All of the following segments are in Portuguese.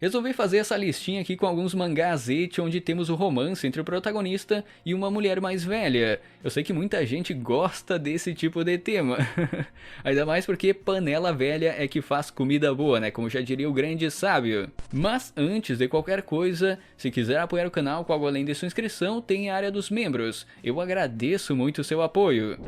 Resolvi fazer essa listinha aqui com alguns mangás ecchi onde temos o romance entre o protagonista e uma mulher mais velha. Eu sei que muita gente gosta desse tipo de tema. Ainda mais porque panela velha é que faz comida boa, né? Como já diria o grande sábio. Mas antes de qualquer coisa, se quiser apoiar o canal com algo além de sua inscrição, tem a área dos membros. Eu agradeço muito o seu apoio.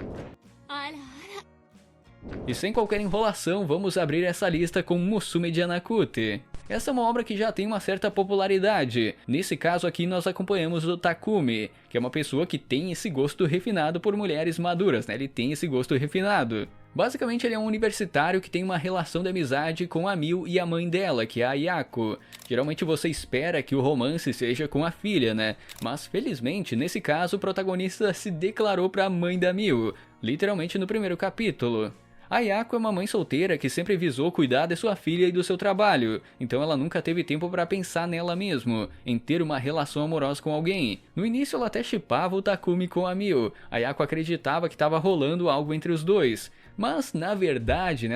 E sem qualquer enrolação, vamos abrir essa lista com Musume de Hanakute. Essa é uma obra que já tem uma certa popularidade. Nesse caso aqui nós acompanhamos o Takumi, que é uma pessoa que tem esse gosto refinado por mulheres maduras, né? Ele tem esse gosto refinado. Basicamente ele é um universitário que tem uma relação de amizade com a Miu e a mãe dela, que é a Ayako. Geralmente você espera que o romance seja com a filha, né? Mas felizmente, nesse caso, o protagonista se declarou para a mãe da Miu, literalmente no primeiro capítulo. A Ayako é uma mãe solteira que sempre visou cuidar de sua filha e do seu trabalho, então ela nunca teve tempo para pensar nela mesmo, em ter uma relação amorosa com alguém. No início ela até shippava o Takumi com a Miu, a Ayako acreditava que estava rolando algo entre os dois. Mas na verdade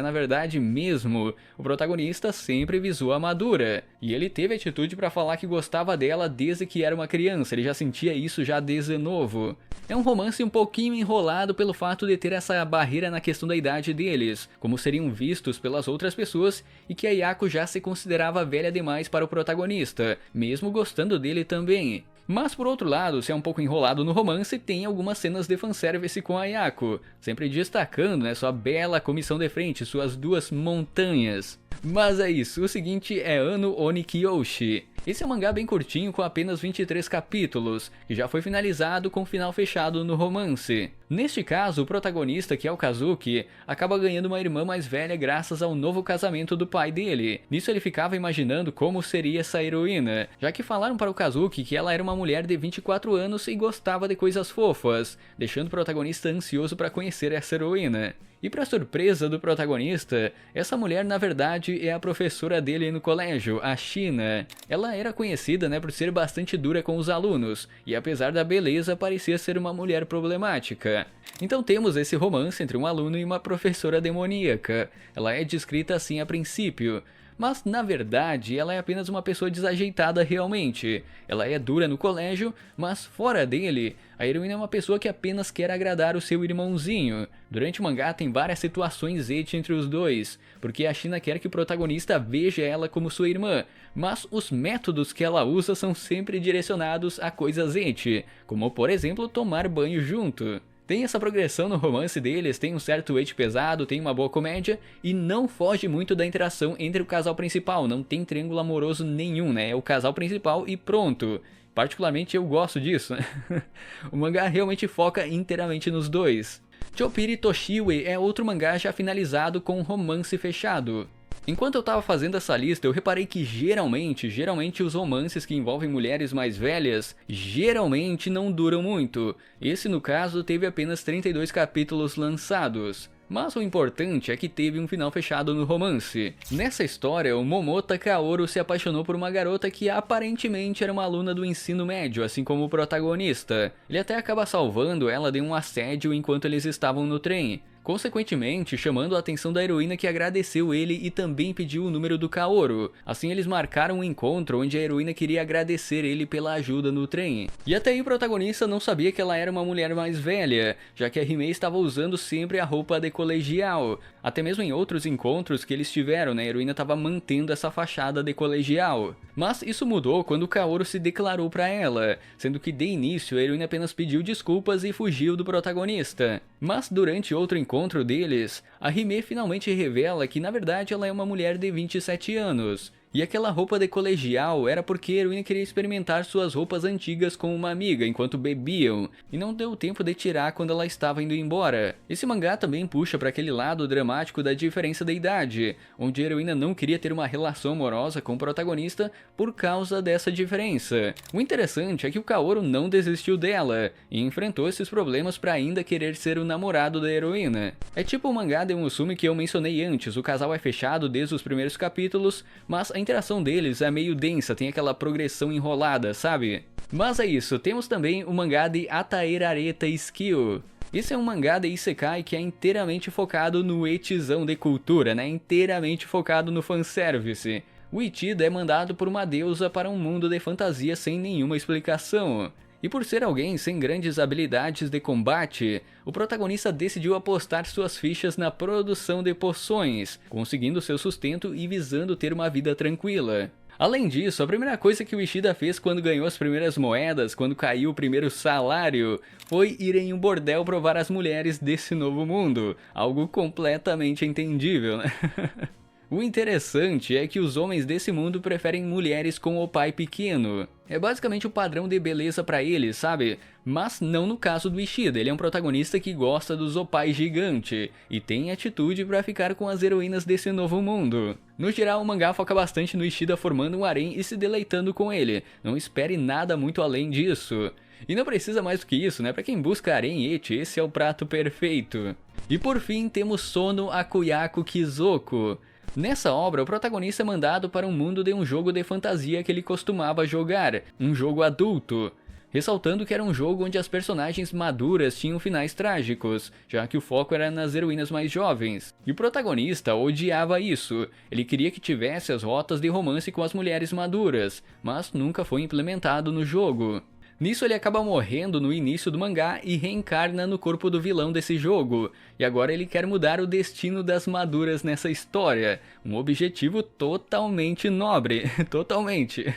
mesmo, o protagonista sempre visou a Madura. E ele teve atitude para falar que gostava dela desde que era uma criança, ele já sentia isso já desde novo. É um romance um pouquinho enrolado pelo fato de ter essa barreira na questão da idade deles, como seriam vistos pelas outras pessoas e que a Ayako já se considerava velha demais para o protagonista, mesmo gostando dele também. Mas por outro lado, se é um pouco enrolado no romance, tem algumas cenas de fanservice com a Ayako, sempre destacando, né, sua bela comissão de frente, suas duas montanhas. Mas é isso, o seguinte é Ano Onikiyoshi. Esse é um mangá bem curtinho com apenas 23 capítulos, que já foi finalizado com o final fechado no romance. Neste caso, o protagonista, que é o Kazuki, acaba ganhando uma irmã mais velha graças ao novo casamento do pai dele. Nisso ele ficava imaginando como seria essa heroína, já que falaram para o Kazuki que ela era uma mulher de 24 anos e gostava de coisas fofas, deixando o protagonista ansioso para conhecer essa heroína. E para surpresa do protagonista, essa mulher na verdade é a professora dele no colégio, a Shina. Ela era conhecida, né, por ser bastante dura com os alunos, e apesar da beleza parecia ser uma mulher problemática. Então temos esse romance entre um aluno e uma professora demoníaca. Ela é descrita assim a princípio, mas na verdade ela é apenas uma pessoa desajeitada realmente. Ela é dura no colégio, mas fora dele, a heroína é uma pessoa que apenas quer agradar o seu irmãozinho. Durante o mangá tem várias situações ecchi entre os dois, porque a Shina quer que o protagonista veja ela como sua irmã, mas os métodos que ela usa são sempre direcionados a coisas ecchi, como por exemplo tomar banho junto. Tem essa progressão no romance deles, tem um certo ecchi pesado, tem uma boa comédia e não foge muito da interação entre o casal principal, não tem triângulo amoroso nenhum, né? É o casal principal e pronto. Particularmente eu gosto disso. O mangá realmente foca inteiramente nos dois. Chopiri Toshiwe é outro mangá já finalizado com um romance fechado. Enquanto eu tava fazendo essa lista, eu reparei que geralmente os romances que envolvem mulheres mais velhas, geralmente não duram muito. Esse no caso teve apenas 32 capítulos lançados. Mas o importante é que teve um final fechado no romance. Nessa história, o Momota Kaoru se apaixonou por uma garota que aparentemente era uma aluna do ensino médio, assim como o protagonista. Ele até acaba salvando ela de um assédio enquanto eles estavam no trem, consequentemente chamando a atenção da heroína, que agradeceu ele e também pediu o número do Kaoru. Assim eles marcaram um encontro onde a heroína queria agradecer ele pela ajuda no trem. E até aí o protagonista não sabia que ela era uma mulher mais velha, já que a Hime estava usando sempre a roupa de colegial. Até mesmo em outros encontros que eles tiveram, né, a heroína estava mantendo essa fachada de colegial. Mas isso mudou quando o Kaoru se declarou para ela, sendo que de início a heroína apenas pediu desculpas e fugiu do protagonista. Mas durante outro encontro deles, a Hime finalmente revela que na verdade ela é uma mulher de 27 anos. E aquela roupa de colegial era porque a heroína queria experimentar suas roupas antigas com uma amiga enquanto bebiam, e não deu tempo de tirar quando ela estava indo embora. Esse mangá também puxa para aquele lado dramático da diferença de idade, onde a heroína não queria ter uma relação amorosa com o protagonista por causa dessa diferença. O interessante é que o Kaoru não desistiu dela, e enfrentou esses problemas para ainda querer ser o namorado da heroína. É tipo o mangá de Musume que eu mencionei antes, o casal é fechado desde os primeiros capítulos, mas a interação deles é meio densa, tem aquela progressão enrolada, sabe? Mas é isso, temos também o mangá de Ataerareta Skill. Esse é um mangá de Isekai que é inteiramente focado no echizão de cultura, né? Inteiramente focado no fanservice. O Ishida é mandado por uma deusa para um mundo de fantasia sem nenhuma explicação. E por ser alguém sem grandes habilidades de combate, o protagonista decidiu apostar suas fichas na produção de poções, conseguindo seu sustento e visando ter uma vida tranquila. Além disso, a primeira coisa que o Ishida fez quando ganhou as primeiras moedas, quando caiu o primeiro salário, foi ir em um bordel provar as mulheres desse novo mundo. Algo completamente entendível, né? O interessante é que os homens desse mundo preferem mulheres com o pai pequeno. É basicamente o padrão de beleza pra eles, sabe? Mas não no caso do Ishida, ele é um protagonista que gosta do Zopai gigante e tem atitude pra ficar com as heroínas desse novo mundo. No geral, o mangá foca bastante no Ishida formando um harém e se deleitando com ele, não espere nada muito além disso. E não precisa mais do que isso, né? Pra quem busca harém ecchi, esse é o prato perfeito. E por fim, temos Sono Akuyaku Kizoku. Nessa obra, o protagonista é mandado para um mundo de um jogo de fantasia que ele costumava jogar, um jogo adulto. Ressaltando que era um jogo onde as personagens maduras tinham finais trágicos, já que o foco era nas heroínas mais jovens. E o protagonista odiava isso, ele queria que tivesse as rotas de romance com as mulheres maduras, mas nunca foi implementado no jogo. Nisso ele acaba morrendo no início do mangá e reencarna no corpo do vilão desse jogo, e agora ele quer mudar o destino das maduras nessa história, um objetivo totalmente nobre, totalmente.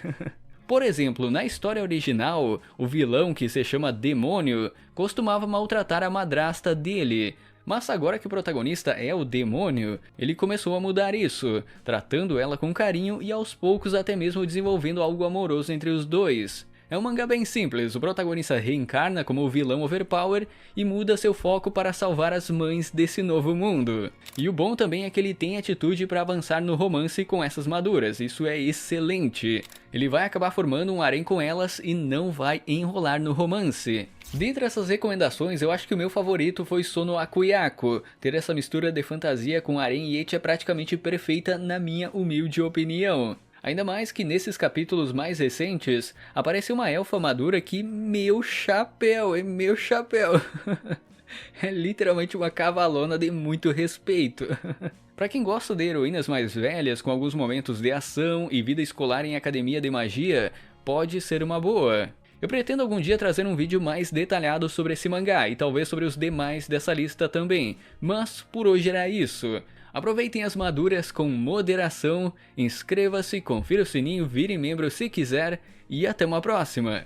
Por exemplo, na história original, o vilão, que se chama Demônio, costumava maltratar a madrasta dele, mas agora que o protagonista é o demônio, ele começou a mudar isso, tratando ela com carinho e aos poucos até mesmo desenvolvendo algo amoroso entre os dois. É um mangá bem simples, o protagonista reencarna como o vilão overpower e muda seu foco para salvar as mães desse novo mundo. E o bom também é que ele tem atitude para avançar no romance com essas maduras, isso é excelente. Ele vai acabar formando um harém com elas e não vai enrolar no romance. Dentre essas recomendações, eu acho que o meu favorito foi Sono Akuyaku. Ter essa mistura de fantasia com harém e ecchi é praticamente perfeita na minha humilde opinião. Ainda mais que nesses capítulos mais recentes, aparece uma elfa madura que, meu chapéu, é meu chapéu. É literalmente uma cavalona de muito respeito. Pra quem gosta de heroínas mais velhas, com alguns momentos de ação e vida escolar em academia de magia, pode ser uma boa. Eu pretendo algum dia trazer um vídeo mais detalhado sobre esse mangá e talvez sobre os demais dessa lista também, mas por hoje era isso. Aproveitem as maduras com moderação, inscreva-se, confira o sininho, vire membro se quiser e até uma próxima!